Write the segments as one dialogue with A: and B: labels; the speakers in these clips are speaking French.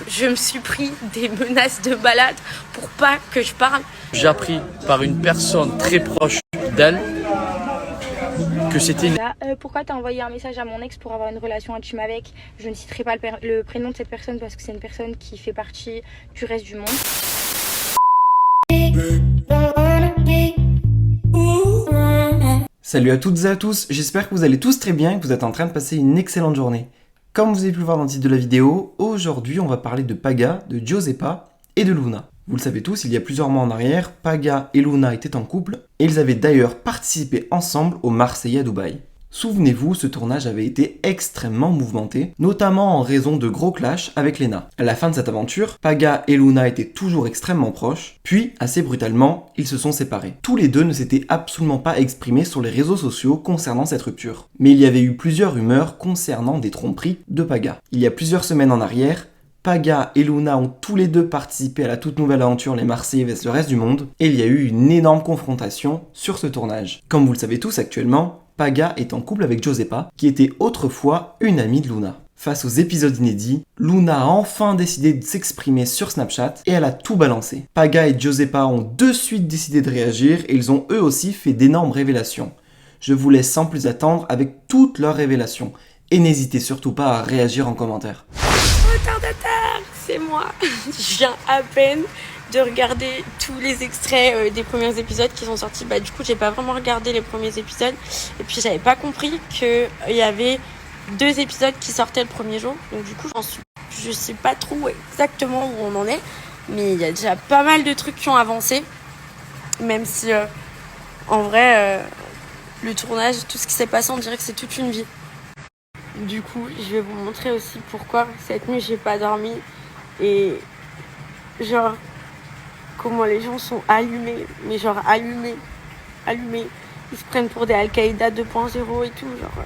A: je me suis pris des menaces de balade pour pas que je parle.
B: J'ai appris par une personne très proche d'elle que c'était...
C: Pourquoi t'as envoyé un message à mon ex pour avoir une relation intime avec? Je ne citerai pas le prénom de cette personne parce que c'est une personne qui fait partie du reste du monde.
D: Salut à toutes et à tous, j'espère que vous allez tous très bien et que vous êtes en train de passer une excellente journée. Comme vous avez pu le voir dans le titre de la vidéo, aujourd'hui on va parler de Paga, de Giuseppa et de Luna. Vous le savez tous, il y a plusieurs mois en arrière, Paga et Luna étaient en couple et ils avaient d'ailleurs participé ensemble au Marseillais à Dubaï. Souvenez-vous, ce tournage avait été extrêmement mouvementé, notamment en raison de gros clashs avec Lena. À la fin de cette aventure, Paga et Luna étaient toujours extrêmement proches, puis, assez brutalement, ils se sont séparés. Tous les deux ne s'étaient absolument pas exprimés sur les réseaux sociaux concernant cette rupture. Mais il y avait eu plusieurs rumeurs concernant des tromperies de Paga. Il y a plusieurs semaines en arrière, Paga et Luna ont tous les deux participé à la toute nouvelle aventure Les Marseillais vs le reste du monde, et il y a eu une énorme confrontation sur ce tournage. Comme vous le savez tous actuellement, Paga est en couple avec Giuseppa, qui était autrefois une amie de Luna. Face aux épisodes inédits, Luna a enfin décidé de s'exprimer sur Snapchat et elle a tout balancé. Paga et Giuseppa ont de suite décidé de réagir et ils ont eux aussi fait d'énormes révélations. Je vous laisse sans plus attendre avec toutes leurs révélations et n'hésitez surtout pas à réagir en commentaire.
A: Retardateur, c'est moi. Je viens à peine de regarder tous les extraits des premiers épisodes qui sont sortis. Du coup, j'ai pas vraiment regardé les premiers épisodes. Et puis, j'avais pas compris qu'il y avait 2 épisodes qui sortaient le premier jour. Donc, du coup, je sais pas trop exactement où on en est. Mais il y a déjà pas mal de trucs qui ont avancé. Même si, en vrai, le tournage, tout ce qui s'est passé, on dirait que c'est toute une vie. Du coup, je vais vous montrer aussi pourquoi cette nuit, j'ai pas dormi. Et genre... comment les gens sont allumés, mais genre allumés. Ils se prennent pour des Al-Qaïda 2.0 et tout, genre...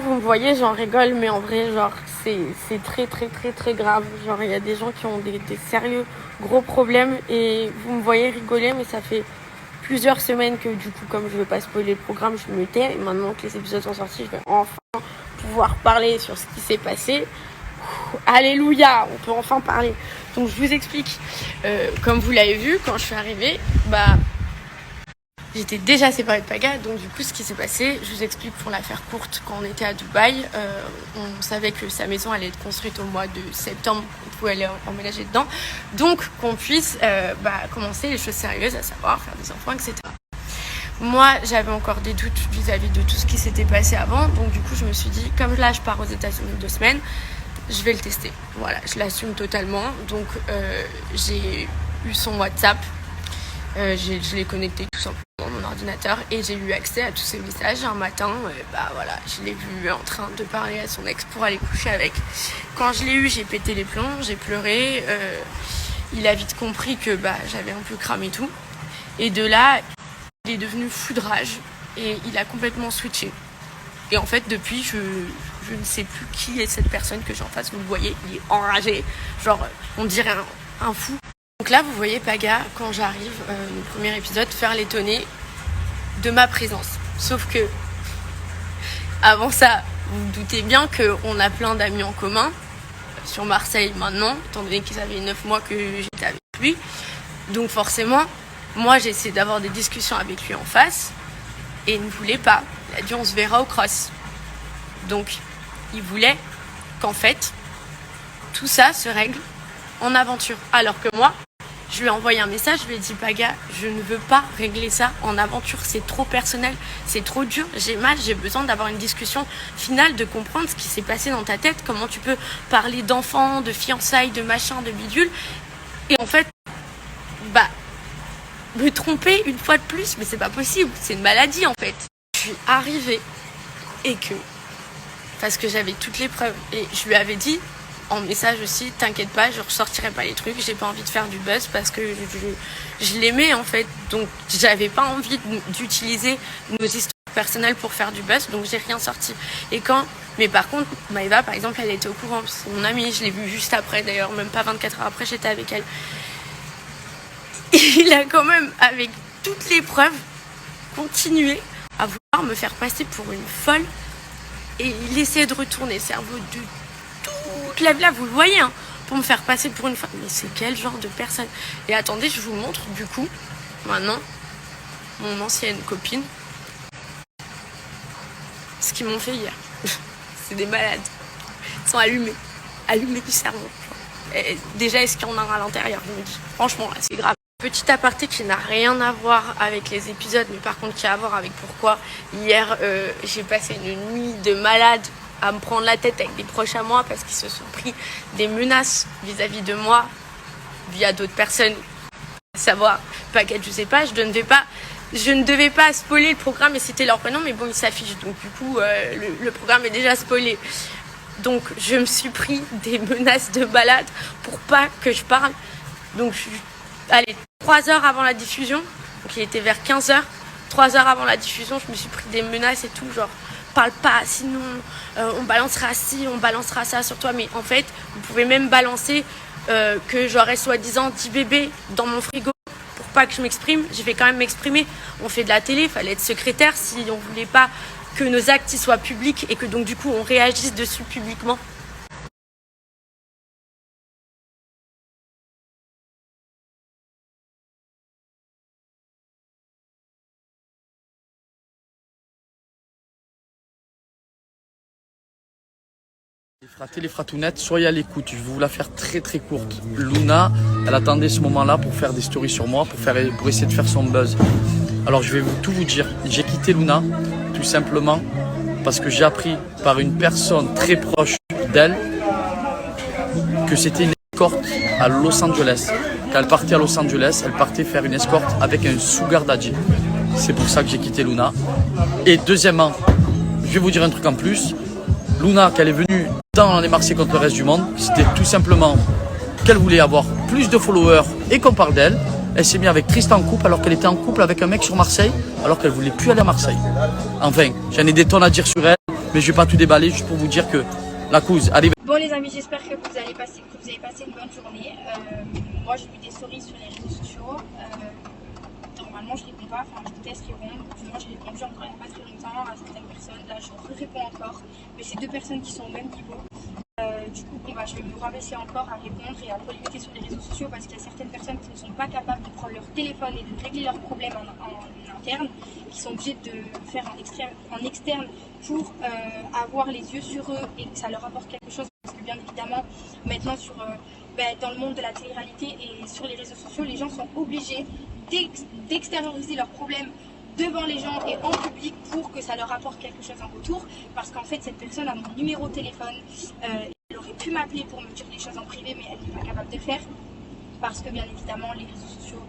A: Vous me voyez, j'en rigole, mais en vrai, genre, c'est très grave. Genre, il y a des gens qui ont des sérieux gros problèmes et vous me voyez rigoler, mais ça fait plusieurs semaines que du coup, comme je veux pas spoiler le programme, je me tais. Et maintenant que les épisodes sont sortis, je vais enfin pouvoir parler sur ce qui s'est passé. Alléluia, on peut enfin parler. Donc je vous explique, comme vous l'avez vu, quand je suis arrivée, j'étais déjà séparée de Paga. Donc du coup ce qui s'est passé, je vous explique pour la faire courte. Quand on était à Dubaï, on savait que sa maison allait être construite au mois de septembre, qu'on pouvait aller emménager dedans, donc qu'on puisse commencer les choses sérieuses, à savoir faire des enfants, etc. Moi, j'avais encore des doutes vis-à-vis de tout ce qui s'était passé avant, donc du coup je me suis dit, comme là je pars aux États-Unis 2 semaines, je vais le tester. Voilà, je l'assume totalement. Donc j'ai eu son WhatsApp, je l'ai connecté tout simplement à mon ordinateur et j'ai eu accès à tous ses messages. Un matin, je l'ai vu en train de parler à son ex pour aller coucher avec. Quand je l'ai eu, j'ai pété les plombs, j'ai pleuré. Il a vite compris que j'avais un peu cramé tout. Et de là, il est devenu fou de rage et il a complètement switché. Et en fait, depuis, je ne sais plus qui est cette personne que j'ai en face. Vous le voyez, il est enragé. Genre, on dirait un fou. Donc là, vous voyez Paga, quand j'arrive, le premier épisode, faire l'étonner de ma présence. Sauf que, avant ça, vous vous doutez bien qu'on a plein d'amis en commun sur Marseille maintenant, étant donné qu'ils avaient 9 mois que j'étais avec lui. Donc forcément, moi, j'ai essayé d'avoir des discussions avec lui en face. Et il ne voulait pas. Il a dit on se verra au cross. Donc il voulait qu'en fait tout ça se règle en aventure. Alors que moi, je lui ai envoyé un message, je lui ai dit Paga, je ne veux pas régler ça en aventure, c'est trop personnel, c'est trop dur, j'ai mal, j'ai besoin d'avoir une discussion finale, de comprendre ce qui s'est passé dans ta tête, comment tu peux parler d'enfants, de fiançailles, de machin, de bidule. Et en fait, me tromper une fois de plus, mais c'est pas possible, c'est une maladie en fait. Je suis arrivée et parce que j'avais toutes les preuves et je lui avais dit en message aussi, t'inquiète pas, je ressortirai pas les trucs, j'ai pas envie de faire du buzz parce que je l'aimais en fait, donc j'avais pas envie d'utiliser nos histoires personnelles pour faire du buzz, donc j'ai rien sorti. Mais par contre, Maëva par exemple, elle était au courant, c'est mon amie, je l'ai vue juste après d'ailleurs, même pas 24 heures après, j'étais avec elle. Il a quand même, avec toutes les preuves, continué à vouloir me faire passer pour une folle. Et il essayait de retourner le cerveau de toute la... Là, vous le voyez, hein, pour me faire passer pour une femme. Mais c'est quel genre de personne? Et attendez, je vous montre du coup, maintenant, mon ancienne copine, ce qu'ils m'ont fait hier. C'est des malades. Ils sont allumés du cerveau. Et déjà, est-ce qu'il y en a à l'intérieur? Je me dis, franchement, là, c'est grave. Petit aparté qui n'a rien à voir avec les épisodes, mais par contre qui a à voir avec pourquoi hier j'ai passé une nuit de malade à me prendre la tête avec des proches à moi parce qu'ils se sont pris des menaces vis-à-vis de moi via d'autres personnes, à savoir Paga, je sais pas, je ne devais pas spoiler le programme et c'était leur prénom, mais bon, ils s'affichent, donc du coup le programme est déjà spoilé. Donc je me suis pris des menaces de malade pour pas que je parle. Donc allez, 3 heures avant la diffusion, donc il était vers 15h, 3 heures avant la diffusion, je me suis pris des menaces et tout, genre parle pas, sinon on balancera ci, on balancera ça sur toi. Mais en fait, vous pouvez même balancer que j'aurais soi-disant 10 bébés dans mon frigo pour pas que je m'exprime. Je vais quand même m'exprimer. On fait de la télé, il fallait être secrétaire si on voulait pas que nos actes soient publics et que donc du coup on réagisse dessus publiquement.
B: Les fratounettes, soyez à l'écoute, je vais vous la faire très très courte. Luna, elle attendait ce moment-là pour faire des stories sur moi, pour essayer de faire son buzz. Alors je vais tout vous dire, j'ai quitté Luna, tout simplement parce que j'ai appris par une personne très proche d'elle que c'était une escorte à Los Angeles. Quand elle partait à Los Angeles, elle partait faire une escorte avec un sugar daddy. C'est pour ça que j'ai quitté Luna. Et deuxièmement, je vais vous dire un truc en plus. Luna, quand elle est venue dans les Marseillais contre le reste du monde, c'était tout simplement qu'elle voulait avoir plus de followers et qu'on parle d'elle. Elle s'est mise avec Tristan en couple alors qu'elle était en couple avec un mec sur Marseille, alors qu'elle voulait plus aller à Marseille. Enfin, j'en ai des tonnes à dire sur elle, mais je vais pas tout déballer, juste pour vous dire que la cause arrive.
C: Bon les amis, j'espère que vous avez passé une bonne journée. Moi j'ai vu des stories sur les réseaux sociaux. Normalement je réponds pas, enfin je déteste répondre. Moi j'ai répondu encore il n'y a pas très longtemps à certaines personnes. Là je réponds encore, mais c'est 2 personnes qui sont au même niveau. Du coup bon, je vais me rabaisser encore à répondre et à polémiquer sur les réseaux sociaux parce qu'il y a certaines personnes qui ne sont pas capables de prendre leur téléphone et de régler leurs problèmes en interne, qui sont obligés de faire en externe pour avoir les yeux sur eux et que ça leur apporte quelque chose. Parce que bien évidemment maintenant dans le monde de la télé-réalité et sur les réseaux sociaux, les gens sont obligés d'extérioriser leurs problèmes devant les gens et en public pour que ça leur apporte quelque chose en retour, parce qu'en fait cette personne a mon numéro de téléphone, elle aurait pu m'appeler pour me dire des choses en privé mais elle n'est pas capable de le faire parce que bien évidemment les réseaux sociaux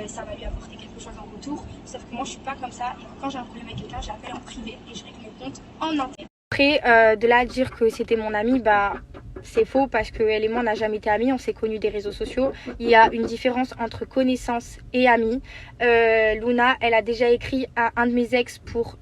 C: ça va lui apporter quelque chose en retour, sauf que moi je suis pas comme ça et quand j'ai un problème avec quelqu'un j'appelle en privé et je règle mes comptes en interne. Après de là à dire que c'était mon amie, c'est faux parce qu'elle et moi on n'a jamais été amis, on s'est connus des réseaux sociaux. Il y a une différence entre connaissance et amis. Luna, elle a déjà écrit à un de mes ex pour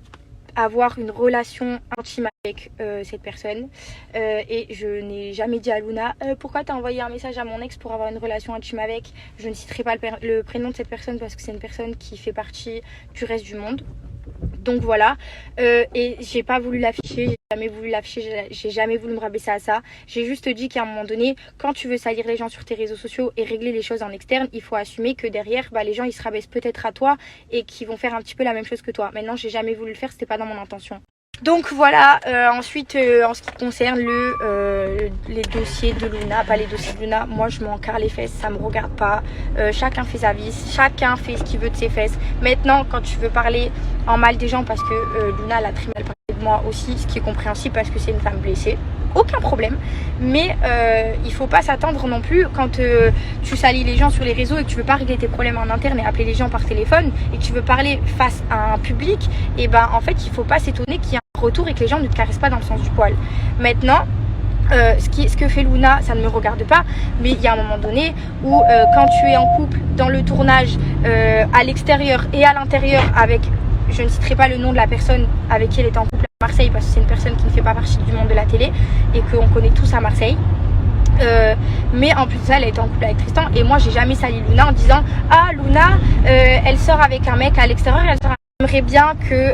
C: avoir une relation intime avec cette personne. Et je n'ai jamais dit à Luna pourquoi t'as envoyé un message à mon ex pour avoir une relation intime avec. Je ne citerai pas le prénom de cette personne parce que c'est une personne qui fait partie du reste du monde. Donc voilà, et j'ai pas voulu l'afficher, j'ai jamais voulu me rabaisser à ça. J'ai juste dit qu'à un moment donné, quand tu veux salir les gens sur tes réseaux sociaux et régler les choses en externe, il faut assumer que derrière, les gens ils se rabaissent peut-être à toi et qu'ils vont faire un petit peu la même chose que toi. Maintenant, j'ai jamais voulu le faire, c'était pas dans mon intention. Donc voilà, ensuite en ce qui concerne les dossiers de Luna, pas les dossiers de Luna, moi je m'en carre les fesses, ça me regarde pas, chacun fait sa vie, chacun fait ce qu'il veut de ses fesses. Maintenant quand tu veux parler en mal des gens, parce que Luna elle a très mal parlé de moi aussi, ce qui est compréhensible parce que c'est une femme blessée, aucun problème, mais il faut pas s'attendre non plus quand tu salis les gens sur les réseaux et que tu veux pas régler tes problèmes en interne et appeler les gens par téléphone et que tu veux parler face à un public, et en fait il faut pas s'étonner qu'il y a un retour et que les gens ne te caressent pas dans le sens du poil. Maintenant ce que fait Luna, ça ne me regarde pas, mais il y a un moment donné où quand tu es en couple dans le tournage à l'extérieur et à l'intérieur avec, je ne citerai pas le nom de la personne avec qui elle est en couple à Marseille parce que c'est une personne qui ne fait pas partie du monde de la télé et qu'on connaît tous à Marseille. Mais en plus de ça, elle était en couple avec Tristan et moi j'ai jamais sali Luna en disant ah Luna elle sort avec un mec à l'extérieur, elle sort J'aimerais bien que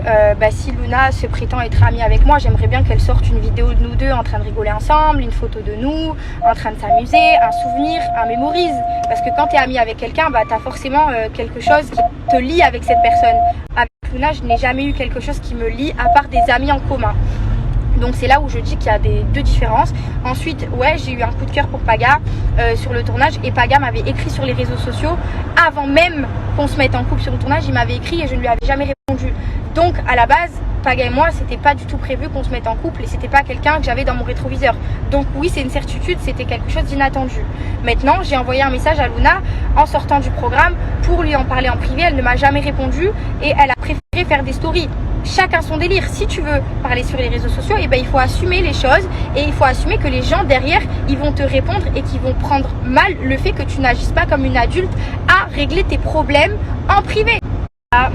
C: si Luna se prétend être amie avec moi, j'aimerais bien qu'elle sorte une vidéo de nous deux en train de rigoler ensemble, une photo de nous, en train de s'amuser, un souvenir, un mémorise. Parce que quand tu es amie avec quelqu'un, tu as forcément quelque chose qui te lie avec cette personne. Avec Luna, je n'ai jamais eu quelque chose qui me lie à part des amis en commun. Donc c'est là où je dis qu'il y a deux différences. Ensuite, ouais, j'ai eu un coup de cœur pour Paga sur le tournage. Et Paga m'avait écrit sur les réseaux sociaux. Avant même qu'on se mette en couple sur le tournage, il m'avait écrit et je ne lui avais jamais répondu. Donc à la base, Paga et moi, c'était pas du tout prévu qu'on se mette en couple. Et c'était pas quelqu'un que j'avais dans mon rétroviseur. Donc oui, c'est une certitude, c'était quelque chose d'inattendu. Maintenant, j'ai envoyé un message à Luna en sortant du programme pour lui en parler en privé. Elle ne m'a jamais répondu et elle a préféré faire des stories. Chacun son délire. Si tu veux parler sur les réseaux sociaux, il faut assumer les choses et il faut assumer que les gens derrière, ils vont te répondre et qu'ils vont prendre mal le fait que tu n'agisses pas comme une adulte à régler tes problèmes en privé.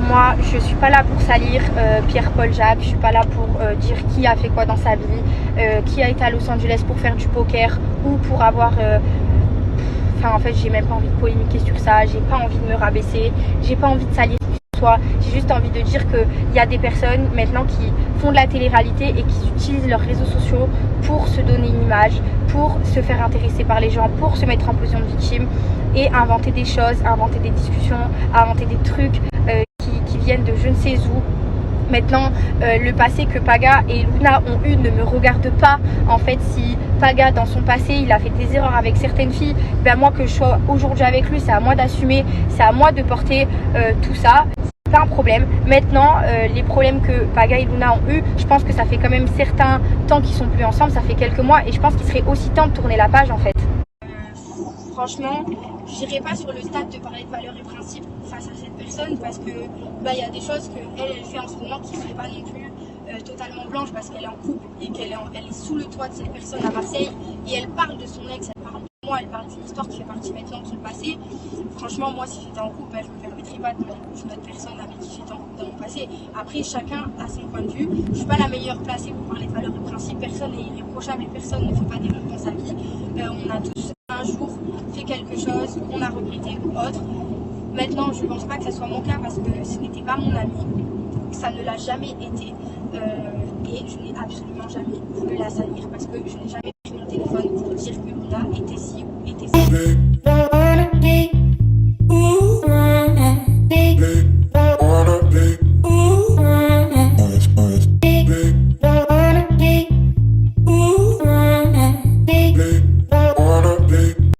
C: Moi, je suis pas là pour salir Pierre-Paul Jacques, je suis pas là pour dire qui a fait quoi dans sa vie, qui a été à Los Angeles pour faire du poker ou pour avoir... en fait, j'ai même pas envie de polémiquer sur ça, j'ai pas envie de me rabaisser, j'ai pas envie de salir. J'ai juste envie de dire qu'il y a des personnes maintenant qui font de la télé-réalité et qui utilisent leurs réseaux sociaux pour se donner une image, pour se faire intéresser par les gens, pour se mettre en position de victime et inventer des choses, inventer des discussions, inventer des trucs qui viennent de je ne sais où. Maintenant, le passé que Paga et Luna ont eu ne me regarde pas. En fait, si Paga, dans son passé, il a fait des erreurs avec certaines filles, moi que je sois aujourd'hui avec lui, c'est à moi d'assumer, c'est à moi de porter tout ça. C'est pas un problème. Maintenant, les problèmes que Paga et Luna ont eu, je pense que ça fait quand même certains temps qu'ils sont plus ensemble, ça fait quelques mois, et je pense qu'il serait aussi temps de tourner la page en fait.
E: Franchement, je n'irai pas sur le stade de parler de valeurs et principes face à cette personne parce que y a des choses qu'elle fait en ce moment qui ne seraient pas non plus totalement blanches parce qu'elle est en couple et qu'elle est sous le toit de cette personne à Marseille et elle parle de son ex, elle parle de moi, elle parle d'une histoire qui fait partie maintenant de son passé. Franchement, moi si j'étais en couple, je ne me permettrais pas de mettre en couple une autre personne avec qui j'étais en couple dans mon passé. Après, chacun a son point de vue. Je ne suis pas la meilleure placée pour parler de valeurs et principes. Personne n'est irréprochable et personne ne fait pas d'erreur dans sa vie. On a tous un jour fait quelque chose qu'on a regretté ou autre. Maintenant, je ne pense pas que ce soit mon cas parce que ce n'était pas mon ami, ça ne l'a jamais été et je n'ai absolument jamais voulu la salir parce que je n'ai jamais pris mon téléphone pour dire que